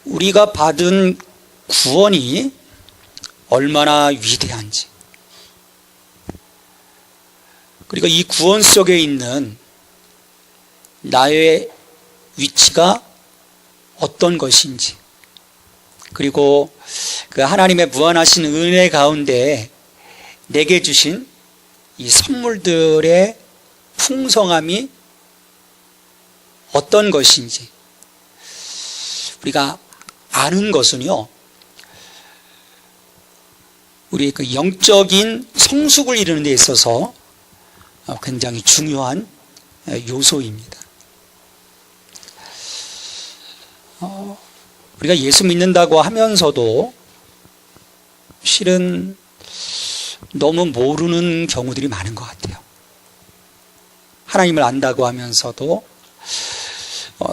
우리가 받은 구원이 얼마나 위대한지, 그리고 이 구원 속에 있는 나의 위치가 어떤 것인지, 그리고 그 하나님의 무한하신 은혜 가운데 내게 주신 이 선물들의 풍성함이 어떤 것인지 우리가 아는 것은요, 우리의 그 영적인 성숙을 이루는 데 있어서 굉장히 중요한 요소입니다. 우리가 예수 믿는다고 하면서도 실은 너무 모르는 경우들이 많은 것 같아요. 하나님을 안다고 하면서도,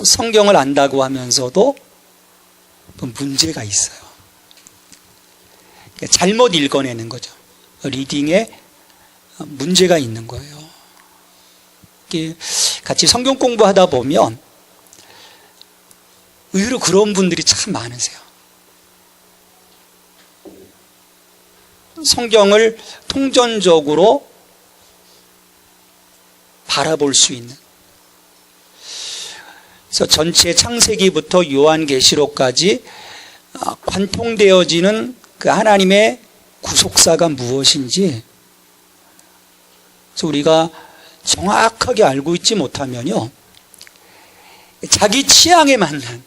성경을 안다고 하면서도 문제가 있어요. 잘못 읽어내는 거죠. 리딩에 문제가 있는 거예요. 같이 성경 공부하다 보면 의외로 그런 분들이 참 많으세요. 성경을 통전적으로 바라볼 수 있는, 그래서 전체 창세기부터 요한계시록까지 관통되어지는 그 하나님의 구속사가 무엇인지, 그래서 우리가 정확하게 알고 있지 못하면요, 자기 취향에 맞는,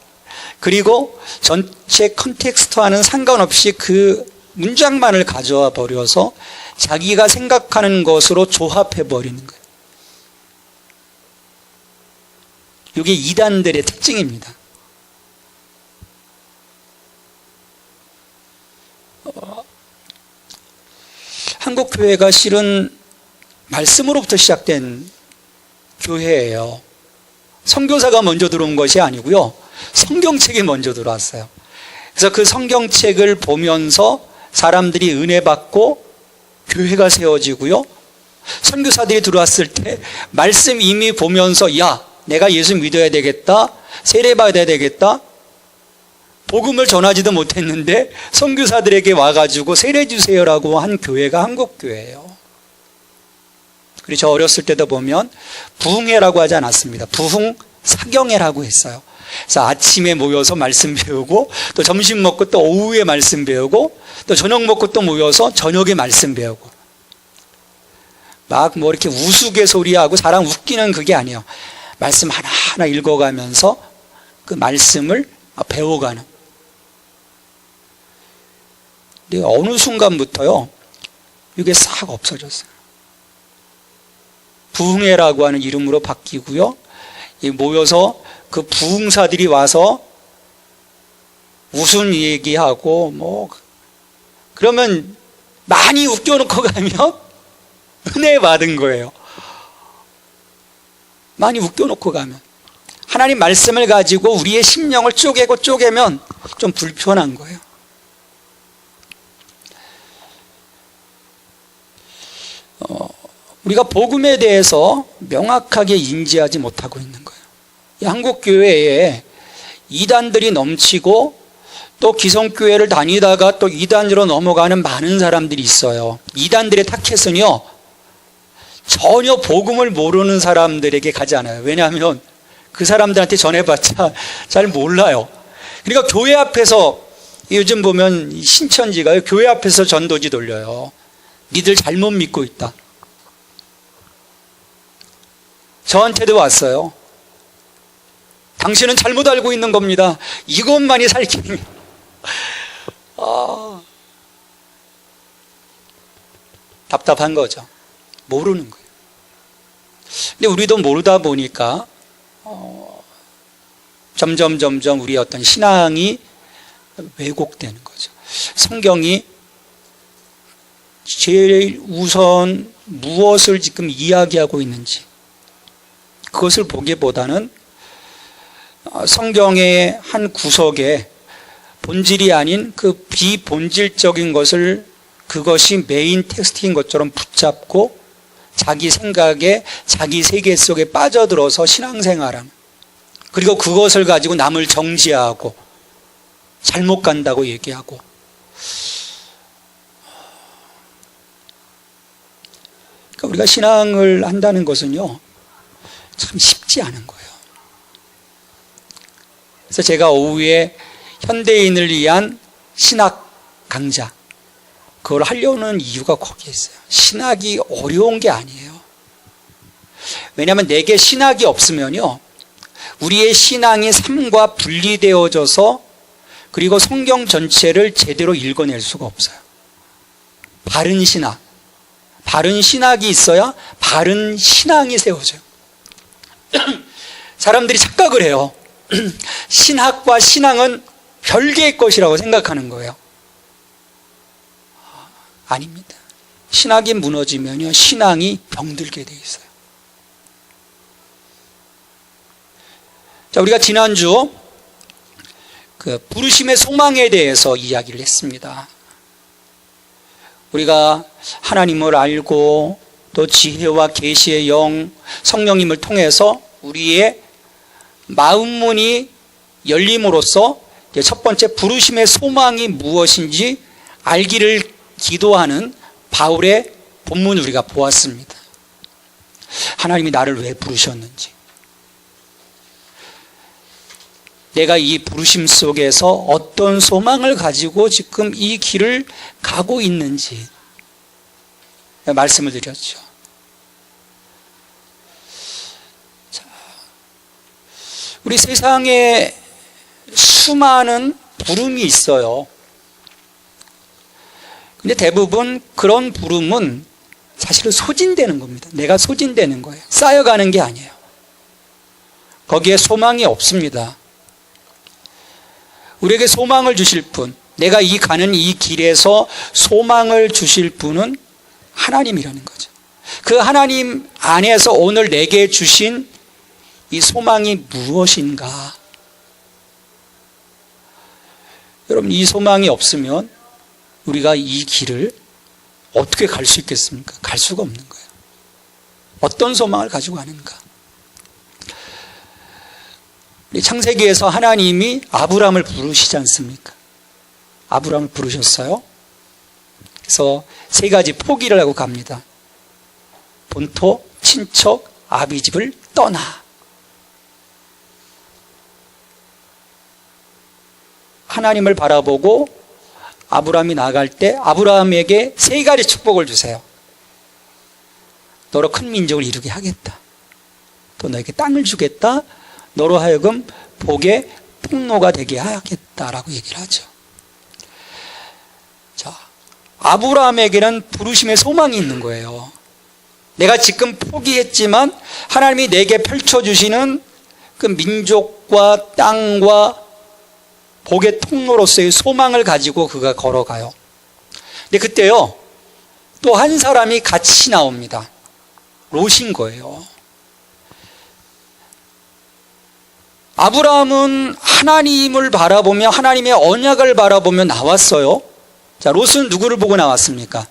그리고 전체 컨텍스트와는 상관없이 그 문장만을 가져와 버려서 자기가 생각하는 것으로 조합해 버리는 거예요. 이게 이단들의 특징입니다. 한국 교회가 실은 말씀으로부터 시작된 교회예요. 선교사가 먼저 들어온 것이 아니고요, 성경책이 먼저 들어왔어요. 그래서 그 성경책을 보면서 사람들이 은혜 받고 교회가 세워지고요, 선교사들이 들어왔을 때 말씀 이미 보면서, 야, 내가 예수 믿어야 되겠다, 세례 받아야 되겠다, 복음을 전하지도 못했는데 선교사들에게 와가지고 세례 주세요라고 한 교회가 한국 교회예요. 그리고 저 어렸을 때도 보면 부흥회라고 하지 않았습니다. 부흥 사경회라고 했어요. 그래서 아침에 모여서 말씀 배우고, 또 점심 먹고 또 오후에 말씀 배우고, 또 저녁 먹고 또 모여서 저녁에 말씀 배우고, 막 뭐 이렇게 우스갯소리하고 사람 웃기는 그게 아니에요. 말씀 하나하나 읽어가면서 그 말씀을 배워가는. 근데 어느 순간부터요, 이게 싹 없어졌어요. 부흥회라고 하는 이름으로 바뀌고요, 모여서 그 부흥사들이 와서 무슨 얘기하고 뭐 그러면 많이 웃겨놓고 가면 은혜 받은 거예요. 많이 웃겨놓고 가면, 하나님 말씀을 가지고 우리의 심령을 쪼개면 좀 불편한 거예요. 우리가 복음에 대해서 명확하게 인지하지 못하고 있는 거예요. 이 한국교회에 이단들이 넘치고, 또 기성교회를 다니다가 또 이단으로 넘어가는 많은 사람들이 있어요. 이단들의 타켓은요, 전혀 복음을 모르는 사람들에게 가지 않아요. 왜냐하면 그 사람들한테 전해봤자 잘 몰라요. 그러니까 교회 앞에서, 요즘 보면 신천지가 교회 앞에서 전도지 돌려요. 니들 잘못 믿고 있다. 저한테도 왔어요. 당신은 잘못 알고 있는 겁니다. 이것만이 살길입니다. 답답한 거죠. 모르는 거예요. 근데 우리도 모르다 보니까 점점 우리의 어떤 신앙이 왜곡되는 거죠. 성경이 제일 우선 무엇을 지금 이야기하고 있는지, 그것을 보기보다는 성경의 한 구석에 본질이 아닌 그 비본질적인 것을, 그것이 메인 텍스트인 것처럼 붙잡고 자기 생각에, 자기 세계 속에 빠져들어서 신앙생활하는, 그리고 그것을 가지고 남을 정죄하고, 잘못 간다고 얘기하고. 그러니까 우리가 신앙을 한다는 것은요, 참 쉽지 않은 거예요. 그래서 제가 오후에 현대인을 위한 신학 강좌, 그걸 하려는 이유가 거기에 있어요. 신학이 어려운 게 아니에요. 왜냐하면 내게 신학이 없으면요, 우리의 신앙이 삶과 분리되어져서 그리고 성경 전체를 제대로 읽어낼 수가 없어요. 바른 신학, 바른 신학이 있어야 바른 신앙이 세워져요. 사람들이 착각을 해요. 신학과 신앙은 별개의 것이라고 생각하는 거예요. 아닙니다. 신학이 무너지면요, 신앙이 병들게 돼 있어요. 자, 우리가 지난주 그 부르심의 소망에 대해서 이야기를 했습니다. 우리가 하나님을 알고 또 지혜와 계시의 영, 성령님을 통해서 우리의 마음문이 열림으로써 첫 번째 부르심의 소망이 무엇인지 알기를 기도하는 바울의 본문을 우리가 보았습니다. 하나님이 나를 왜 부르셨는지, 내가 이 부르심 속에서 어떤 소망을 가지고 지금 이 길을 가고 있는지 말씀을 드렸죠. 자, 우리 세상에 수많은 부름이 있어요. 근데 대부분 그런 부름은 사실은 소진되는 겁니다. 내가 소진되는 거예요. 쌓여가는 게 아니에요. 거기에 소망이 없습니다. 우리에게 소망을 주실 분, 내가 가는 이 길에서 소망을 주실 분은 하나님이라는 거죠. 그 하나님 안에서 오늘 내게 주신 이 소망이 무엇인가? 여러분, 이 소망이 없으면 우리가 이 길을 어떻게 갈 수 있겠습니까? 갈 수가 없는 거예요. 어떤 소망을 가지고 가는가? 창세기에서 하나님이 아브라함을 부르시지 않습니까? 아브라함을 부르셨어요. 그래서 3가지 포기를 하고 갑니다. 본토, 친척, 아비집을 떠나. 하나님을 바라보고 아브라함이 나갈 때 아브라함에게 3가지 축복을 주세요. 너로 큰 민족을 이루게 하겠다. 또 너에게 땅을 주겠다. 너로 하여금 복의 통로가 되게 하겠다라고 얘기를 하죠. 자, 아브라함에게는 부르심의 소망이 있는 거예요. 내가 지금 포기했지만 하나님이 내게 펼쳐주시는 그 민족과 땅과 복의 통로로서의 소망을 가지고 그가 걸어가요. 근데 그때요, 또 한 사람이 같이 나옵니다. 롯인 거예요. 아브라함은 하나님을 바라보며 하나님의 언약을 바라보며 나왔어요. 자, 롯은 누구를 보고 나왔습니까?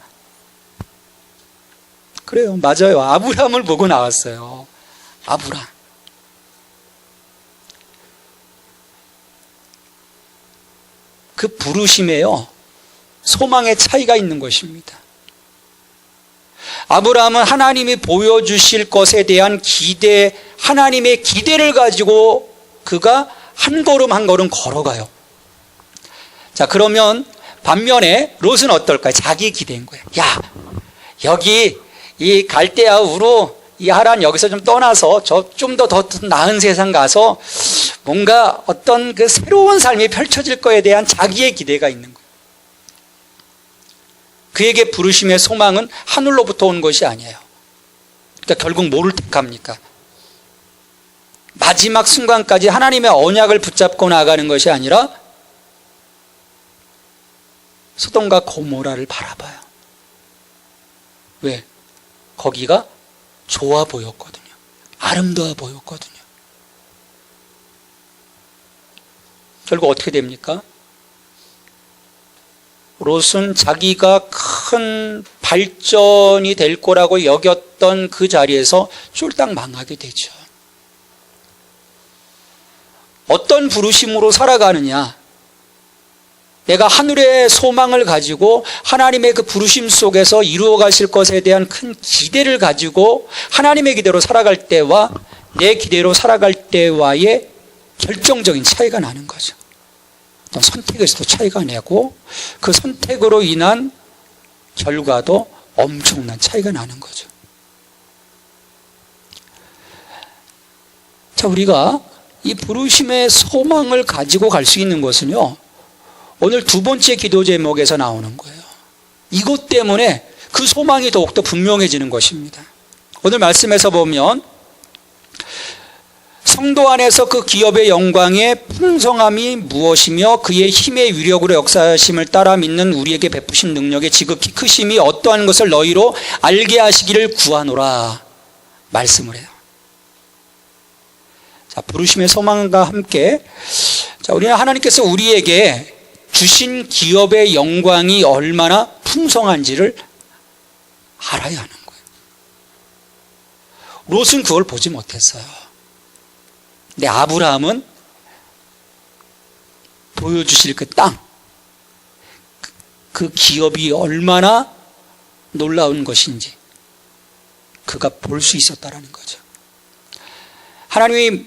그래요, 맞아요. 아브라함을 보고 나왔어요. 아브라함. 그 부르심에요, 소망의 차이가 있는 것입니다. 아브라함은 하나님이 보여주실 것에 대한 기대, 하나님의 기대를 가지고 그가 한 걸음 한 걸음 걸어가요. 자, 그러면 반면에 롯은 어떨까요? 자기 기대인 거예요. 야, 여기 이 갈대아 우르 이 하란 여기서 좀 떠나서 저 좀 더 나은 세상 가서 뭔가 어떤 그 새로운 삶이 펼쳐질 거에 대한 자기의 기대가 있는 거예요. 그에게 부르심의 소망은 하늘로부터 온 것이 아니에요. 그러니까 결국 뭐를 택합니까? 마지막 순간까지 하나님의 언약을 붙잡고 나가는 것이 아니라 소돔과 고모라를 바라봐요. 왜? 거기가 좋아 보였거든요. 아름다워 보였거든요. 결국 어떻게 됩니까? 롯은 자기가 큰 발전이 될 거라고 여겼던 그 자리에서 쫄딱 망하게 되죠. 어떤 부르심으로 살아가느냐? 내가 하늘의 소망을 가지고 하나님의 그 부르심 속에서 이루어 가실 것에 대한 큰 기대를 가지고 하나님의 기대로 살아갈 때와 내 기대로 살아갈 때와의 결정적인 차이가 나는 거죠. 어떤 선택에서도 차이가 나고 그 선택으로 인한 결과도 엄청난 차이가 나는 거죠. 자, 우리가 이 부르심의 소망을 가지고 갈 수 있는 것은요, 오늘 두 번째 기도 제목에서 나오는 거예요. 이것 때문에 그 소망이 더욱더 분명해지는 것입니다. 오늘 말씀에서 보면 성도 안에서 그 기업의 영광의 풍성함이 무엇이며 그의 힘의 위력으로 역사하심을 따라 믿는 우리에게 베푸신 능력의 지극히 크심이 어떠한 것을 너희로 알게 하시기를 구하노라 말씀을 해요. 자, 부르심의 소망과 함께, 자, 우리는 하나님께서 우리에게 주신 기업의 영광이 얼마나 풍성한지를 알아야 하는 거예요. 롯은 그걸 보지 못했어요. 근데 아브라함은 보여주실 그 땅, 그 기업이 얼마나 놀라운 것인지 그가 볼 수 있었다라는 거죠. 하나님이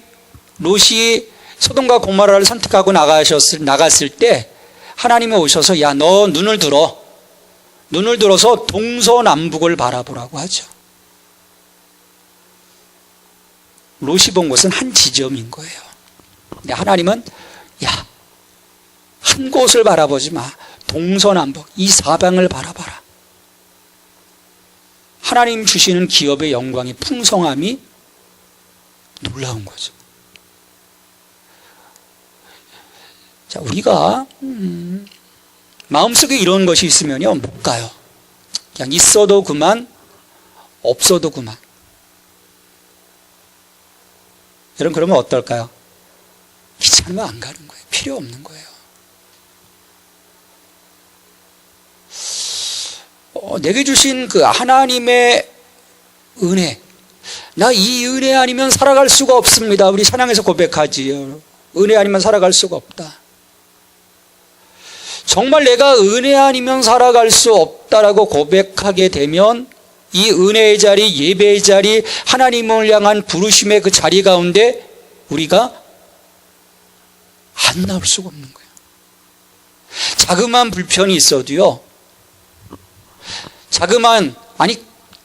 롯이 소돔과 고모라를 선택하고 나갔을 때 하나님이 오셔서 야, 너 눈을 들어서 동서남북을 바라보라고 하죠. 롯이 본 것은 한 지점인 거예요. 근데 하나님은 야, 한 곳을 바라보지 마. 동서남북 이 사방을 바라봐라. 하나님 주시는 기업의 영광의 풍성함이 놀라운 거죠. 자, 우리가 마음속에 이런 것이 있으면요, 못 가요. 그냥 있어도 그만, 없어도 그만. 여러분, 그러면 어떨까요? 귀찮으면 안 가는 거예요. 필요 없는 거예요. 내게 주신 그 하나님의 은혜, 나 이 은혜 아니면 살아갈 수가 없습니다. 우리 찬양에서 고백하지요. 은혜 아니면 살아갈 수가 없다. 정말 내가 은혜 아니면 살아갈 수 없다라고 고백하게 되면 이 은혜의 자리, 예배의 자리, 하나님을 향한 부르심의 그 자리 가운데 우리가 안 나올 수가 없는 거예요. 자그마한 불편이 있어도요,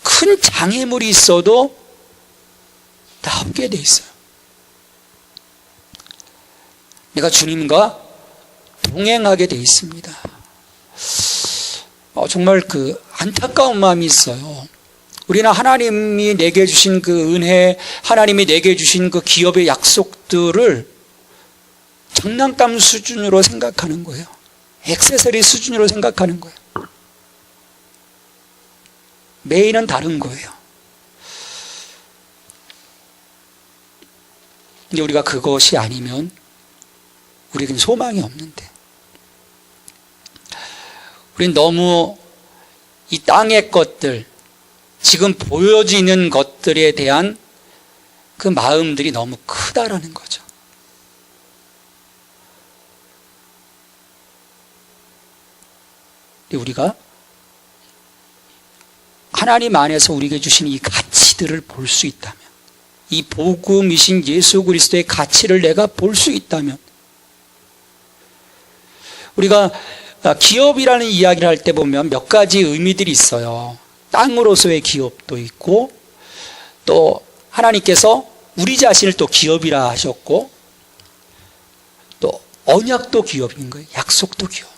큰 장애물이 있어도 나오게 돼 있어요. 내가 주님과 동행하게 돼 있습니다. 정말 그 안타까운 마음이 있어요. 우리는 하나님이 내게 주신 그 은혜, 하나님이 내게 주신 그 기업의 약속들을 장난감 수준으로 생각하는 거예요. 액세서리 수준으로 생각하는 거예요. 메인은 다른 거예요. 근데 우리가 그것이 아니면 우리에겐 소망이 없는데, 우린 너무 이 땅의 것들, 지금 보여지는 것들에 대한 그 마음들이 너무 크다라는 거죠. 우리가 하나님 안에서 우리에게 주신 이 가치들을 볼 수 있다면, 이 복음이신 예수 그리스도의 가치를 내가 볼 수 있다면, 우리가 기업이라는 이야기를 할 때 보면 몇 가지 의미들이 있어요. 땅으로서의 기업도 있고, 또 하나님께서 우리 자신을 또 기업이라 하셨고, 또 언약도 기업인 거예요. 약속도 기업.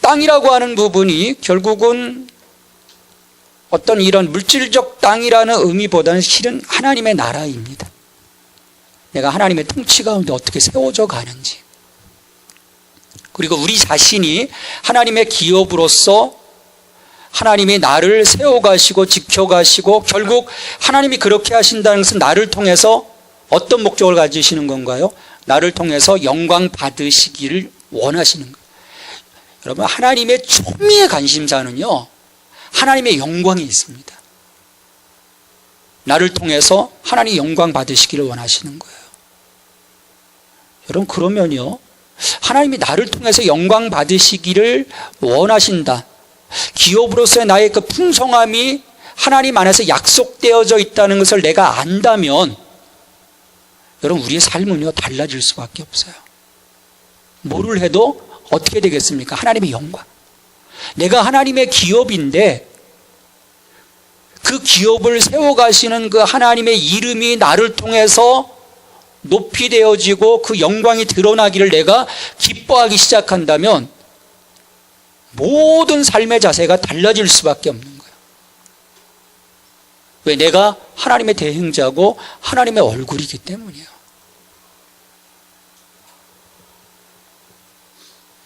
땅이라고 하는 부분이 결국은 어떤 이런 물질적 땅이라는 의미보다는 실은 하나님의 나라입니다. 내가 하나님의 통치 가운데 어떻게 세워져 가는지, 그리고 우리 자신이 하나님의 기업으로서 하나님이 나를 세워가시고 지켜가시고, 결국 하나님이 그렇게 하신다는 것은 나를 통해서 어떤 목적을 가지시는 건가요? 나를 통해서 영광 받으시기를 원하시는 거예요. 여러분, 하나님의 초미의 관심사는요, 하나님의 영광이 있습니다. 나를 통해서 하나님 영광 받으시기를 원하시는 거예요. 여러분, 그러면요, 하나님이 나를 통해서 영광 받으시기를 원하신다. 기업으로서의 나의 그 풍성함이 하나님 안에서 약속되어져 있다는 것을 내가 안다면, 여러분, 우리의 삶은요, 달라질 수밖에 없어요. 뭐를 해도 어떻게 되겠습니까? 하나님의 영광. 내가 하나님의 기업인데 그 기업을 세워가시는 그 하나님의 이름이 나를 통해서 높이 되어지고 그 영광이 드러나기를 내가 기뻐하기 시작한다면 모든 삶의 자세가 달라질 수밖에 없는 거예요. 왜? 내가 하나님의 대행자고 하나님의 얼굴이기 때문이에요.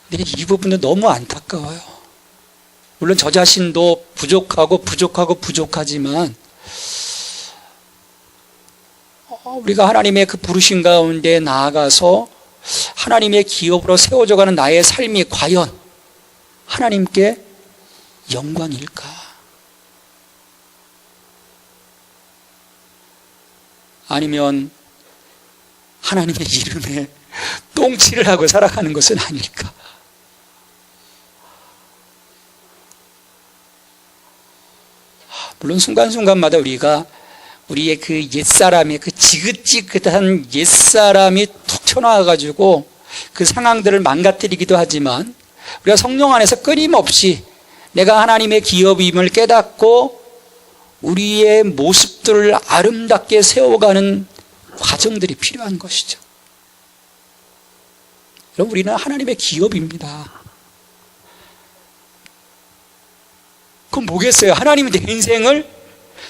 근데 이 부분은 너무 안타까워요. 물론 저 자신도 부족하지만 우리가 하나님의 그 부르신 가운데 나아가서 하나님의 기업으로 세워져가는 나의 삶이 과연 하나님께 영광일까? 아니면 하나님의 이름에 똥칠을 하고 살아가는 것은 아닐까? 물론 순간순간마다 우리가 우리의 그 옛사람의 그 지긋지긋한 옛사람이 툭 튀어나와가지고 그 상황들을 망가뜨리기도 하지만 우리가 성령 안에서 끊임없이 내가 하나님의 기업임을 깨닫고 우리의 모습들을 아름답게 세워가는 과정들이 필요한 것이죠. 여러분, 우리는 하나님의 기업입니다. 그럼 뭐겠어요? 하나님은 내 인생을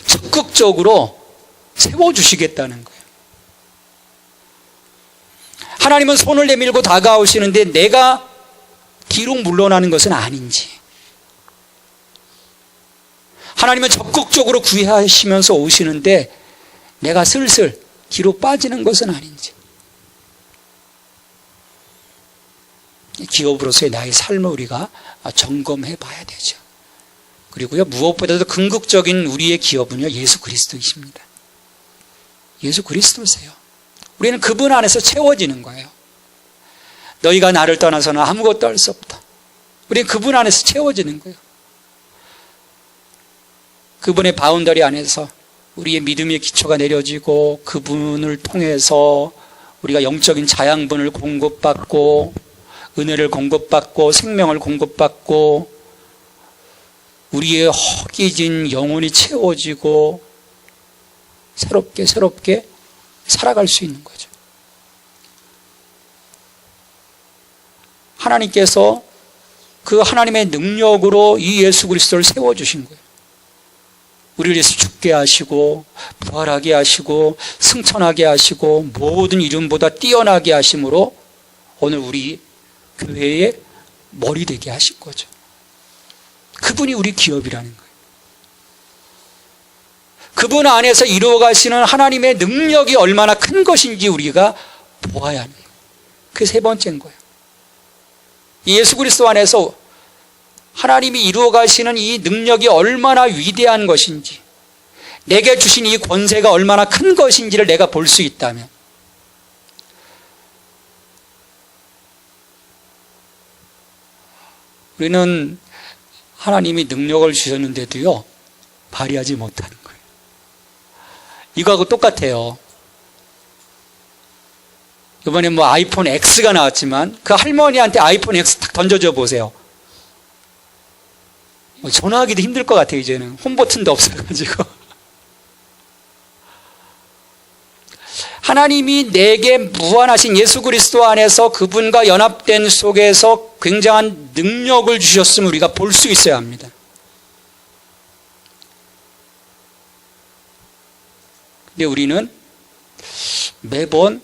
적극적으로 세워주시겠다는 거예요. 하나님은 손을 내밀고 다가오시는데 내가 뒤로 물러나는 것은 아닌지, 하나님은 적극적으로 구애하시면서 오시는데 내가 슬슬 뒤로 빠지는 것은 아닌지, 기업으로서의 나의 삶을 우리가 점검해 봐야 되죠. 그리고요, 무엇보다도 궁극적인 우리의 기업은요, 예수 그리스도이십니다. 예수 그리스도세요. 우리는 그분 안에서 채워지는 거예요. 너희가 나를 떠나서는 아무것도 할 수 없다. 우리는 그분 안에서 채워지는 거예요. 그분의 바운더리 안에서 우리의 믿음의 기초가 내려지고 그분을 통해서 우리가 영적인 자양분을 공급받고 은혜를 공급받고 생명을 공급받고 우리의 허기진 영혼이 채워지고 새롭게 살아갈 수 있는 거죠. 하나님께서 그 하나님의 능력으로 이 예수 그리스도를 세워주신 거예요. 우리를 위해서 죽게 하시고 부활하게 하시고 승천하게 하시고 모든 이름보다 뛰어나게 하심으로 오늘 우리 교회의 머리 되게 하신 거죠. 그분이 우리 기업이라는 거예요. 그분 안에서 이루어가시는 하나님의 능력이 얼마나 큰 것인지 우리가 보아야 하는 거예요. 그게 세 번째인 거예요. 예수 그리스도 안에서 하나님이 이루어가시는 이 능력이 얼마나 위대한 것인지, 내게 주신 이 권세가 얼마나 큰 것인지를 내가 볼 수 있다면, 우리는 하나님이 능력을 주셨는데도요, 발휘하지 못하는 거예요. 이거하고 똑같아요. 이번에 뭐 아이폰 X가 나왔지만 그 할머니한테 아이폰 X 딱 던져줘 보세요. 전화하기도 힘들 것 같아요. 이제는 홈 버튼도 없어가지고. 하나님이 내게 무한하신 예수 그리스도 안에서 그분과 연합된 속에서 굉장한 능력을 주셨음을 우리가 볼 수 있어야 합니다. 근데 우리는 매번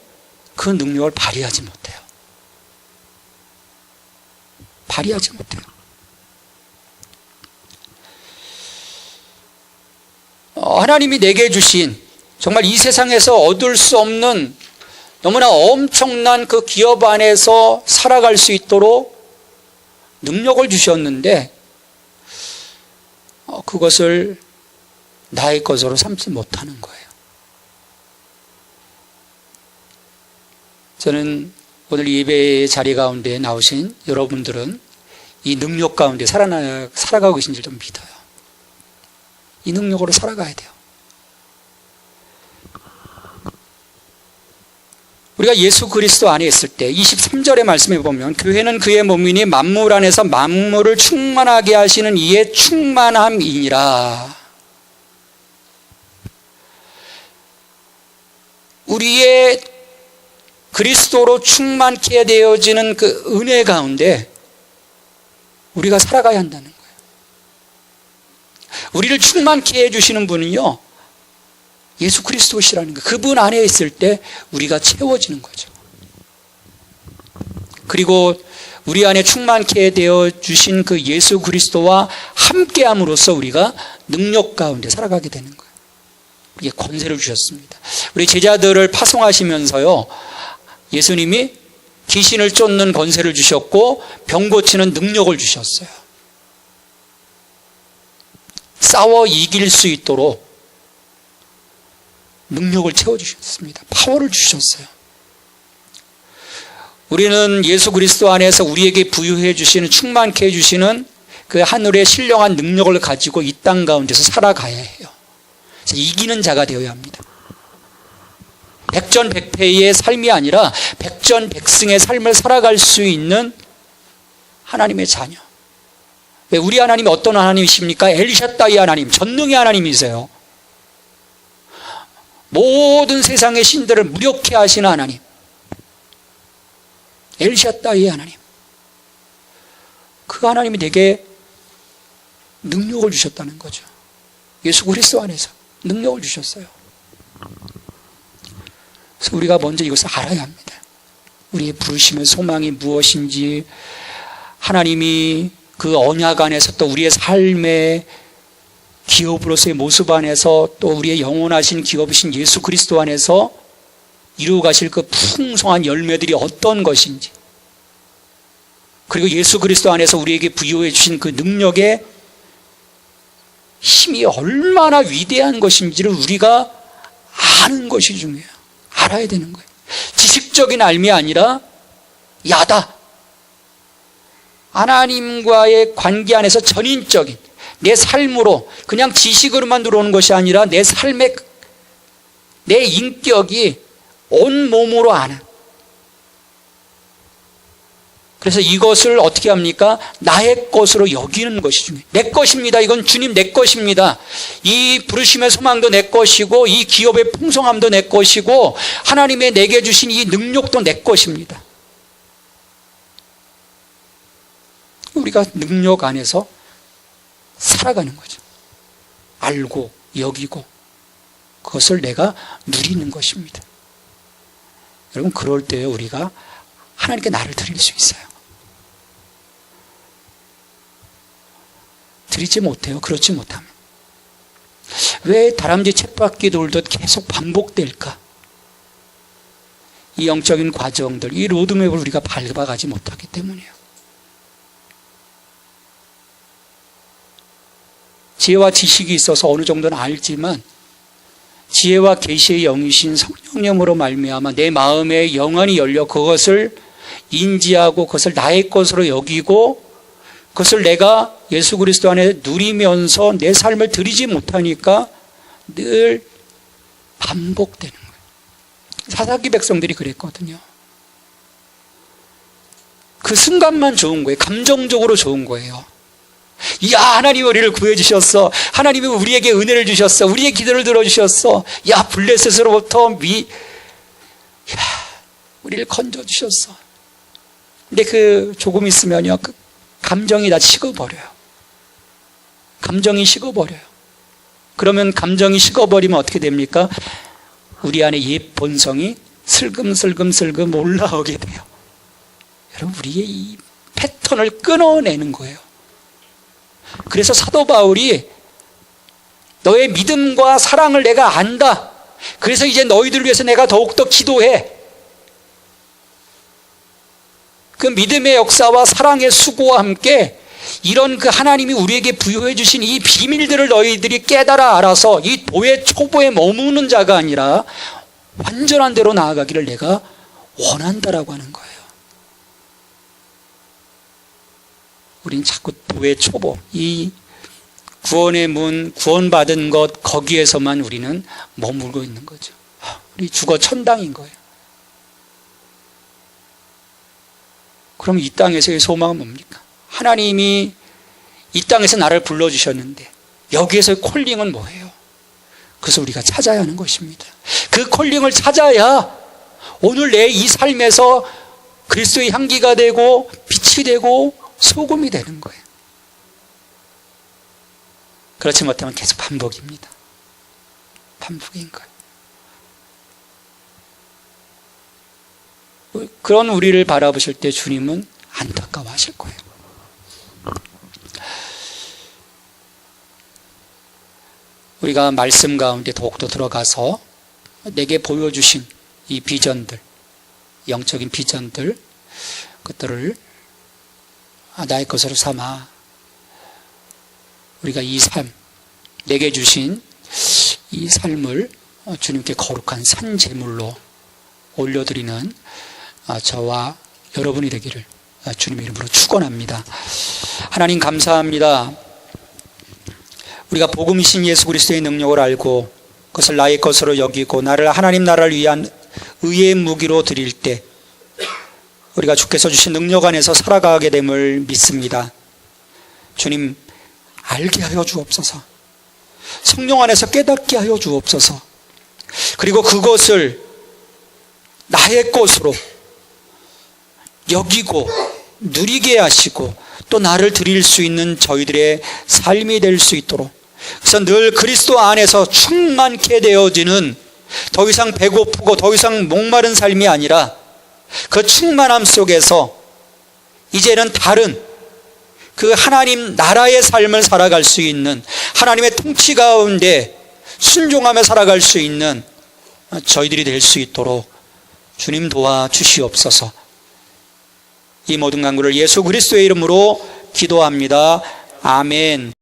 그 능력을 발휘하지 못해요. 발휘하지 못해요. 하나님이 내게 주신 정말 이 세상에서 얻을 수 없는 너무나 엄청난 그 기업 안에서 살아갈 수 있도록 능력을 주셨는데 그것을 나의 것으로 삼지 못하는 거예요. 저는 오늘 예배 자리 가운데 나오신 여러분들은 이 능력 가운데 살아가고 계신 줄 좀 믿어요. 이 능력으로 살아가야 돼요. 우리가 예수 그리스도 안에 있을 때 23절의 말씀에 보면 교회는 그의 몸이니 만물 안에서 만물을 충만하게 하시는 이의 충만함이니라. 우리의 그리스도로 충만케 되어지는 그 은혜 가운데 우리가 살아가야 한다는 거예요. 우리를 충만케 해주시는 분은요, 예수 그리스도시라는 거예요. 그분 안에 있을 때 우리가 채워지는 거죠. 그리고 우리 안에 충만케 되어주신 그 예수 그리스도와 함께함으로써 우리가 능력 가운데 살아가게 되는 거예요. 우리에게 권세를 주셨습니다. 우리 제자들을 파송하시면서요, 예수님이 귀신을 쫓는 권세를 주셨고 병 고치는 능력을 주셨어요. 싸워 이길 수 있도록 능력을 채워주셨습니다. 파워를 주셨어요. 우리는 예수 그리스도 안에서 우리에게 부유해 주시는, 충만케 해주시는 그 하늘의 신령한 능력을 가지고 이 땅 가운데서 살아가야 해요. 그래서 이기는 자가 되어야 합니다. 백전백패의 삶이 아니라 백전백승의 삶을 살아갈 수 있는 하나님의 자녀. 왜 우리 하나님이 어떤 하나님이십니까? 엘샤다이 하나님, 전능의 하나님이세요. 모든 세상의 신들을 무력케 하시는 하나님, 엘샤다이 하나님. 그 하나님이 내게 능력을 주셨다는 거죠. 예수 그리스도 안에서 능력을 주셨어요. 그래서 우리가 먼저 이것을 알아야 합니다. 우리의 부르심의 소망이 무엇인지, 하나님이 그 언약 안에서 또 우리의 삶의 기업으로서의 모습 안에서 또 우리의 영원하신 기업이신 예수 그리스도 안에서 이루어 가실 그 풍성한 열매들이 어떤 것인지, 그리고 예수 그리스도 안에서 우리에게 부여해 주신 그 능력의 힘이 얼마나 위대한 것인지를 우리가 아는 것이 중요해요. 알아야 되는 거예요. 지식적인 알미 아니라 야다. 하나님과의 관계 안에서 전인적인 내 삶으로, 그냥 지식으로만 들어오는 것이 아니라 내 삶의, 내 인격이 온 몸으로 아는. 그래서 이것을 어떻게 합니까? 나의 것으로 여기는 것이 중요해요. 내 것입니다. 이건 주님 내 것입니다. 이 부르심의 소망도 내 것이고, 이 기업의 풍성함도 내 것이고, 하나님의 내게 주신 이 능력도 내 것입니다. 우리가 능력 안에서 살아가는 거죠. 알고 여기고 그것을 내가 누리는 것입니다. 여러분, 그럴 때 우리가 하나님께 나를 드릴 수 있어요. 드리지 못해요. 그렇지 못하면. 왜 다람쥐 쳇바퀴 돌듯 계속 반복될까? 이 영적인 과정들, 이 로드맵을 우리가 밟아가지 못하기 때문이에요. 지혜와 지식이 있어서 어느 정도는 알지만, 지혜와 계시의 영이신 성령님으로 말미암아 내 마음에 영안이 열려 그것을 인지하고 그것을 나의 것으로 여기고 그것을 내가 예수 그리스도 안에 누리면서 내 삶을 드리지 못하니까 늘 반복되는 거예요. 사사기 백성들이 그랬거든요. 그 순간만 좋은 거예요. 감정적으로 좋은 거예요. 야, 하나님이 우리를 구해주셨어. 하나님이 우리에게 은혜를 주셨어. 우리의 기도를 들어주셨어. 야, 블레셋으로부터 우리를 건져주셨어. 근데 그 조금 있으면요, 그 감정이 다 식어버려요. 감정이 식어버려요. 그러면 감정이 식어버리면 어떻게 됩니까? 우리 안에 옛 본성이 슬금슬금 올라오게 돼요. 여러분, 우리의 이 패턴을 끊어내는 거예요. 그래서 사도 바울이 너의 믿음과 사랑을 내가 안다. 그래서 이제 너희들을 위해서 내가 더욱더 기도해. 그 믿음의 역사와 사랑의 수고와 함께 이런 그 하나님이 우리에게 부여해 주신 이 비밀들을 너희들이 깨달아 알아서 이 도의 초보에 머무는 자가 아니라 완전한 대로 나아가기를 내가 원한다라고 하는 거예요. 우린 자꾸 도의 초보, 이 구원의 문, 구원받은 것, 거기에서만 우리는 머물고 있는 거죠. 우리 죽어 천당인 거예요. 그럼 이 땅에서의 소망은 뭡니까? 하나님이 이 땅에서 나를 불러주셨는데 여기에서의 콜링은 뭐예요? 그래서 우리가 찾아야 하는 것입니다. 그 콜링을 찾아야 오늘 내 이 삶에서 그리스도의 향기가 되고 빛이 되고 소금이 되는 거예요. 그렇지 못하면 계속 반복입니다. 반복인 거예요. 그런 우리를 바라보실 때 주님은 안타까워하실 거예요. 우리가 말씀 가운데 더욱더 들어가서 내게 보여주신 이 비전들, 영적인 비전들, 그것들을 나의 것으로 삼아 우리가 이 삶, 내게 주신 이 삶을 주님께 거룩한 산제물로 올려드리는 저와 여러분이 되기를 주님의 이름으로 축원합니다. 하나님 감사합니다. 우리가 복음이신 예수 그리스도의 능력을 알고 그것을 나의 것으로 여기고 나를 하나님 나라를 위한 의의 무기로 드릴 때 우리가 주께서 주신 능력 안에서 살아가게 됨을 믿습니다. 주님, 알게 하여 주옵소서. 성령 안에서 깨닫게 하여 주옵소서. 그리고 그것을 나의 것으로 여기고 누리게 하시고 또 나를 드릴 수 있는 저희들의 삶이 될 수 있도록, 그래서 늘 그리스도 안에서 충만케 되어지는, 더 이상 배고프고 더 이상 목마른 삶이 아니라 그 충만함 속에서 이제는 다른 그 하나님 나라의 삶을 살아갈 수 있는, 하나님의 통치 가운데 순종하며 살아갈 수 있는 저희들이 될 수 있도록 주님 도와주시옵소서. 이 모든 간구를 예수 그리스도의 이름으로 기도합니다. 아멘.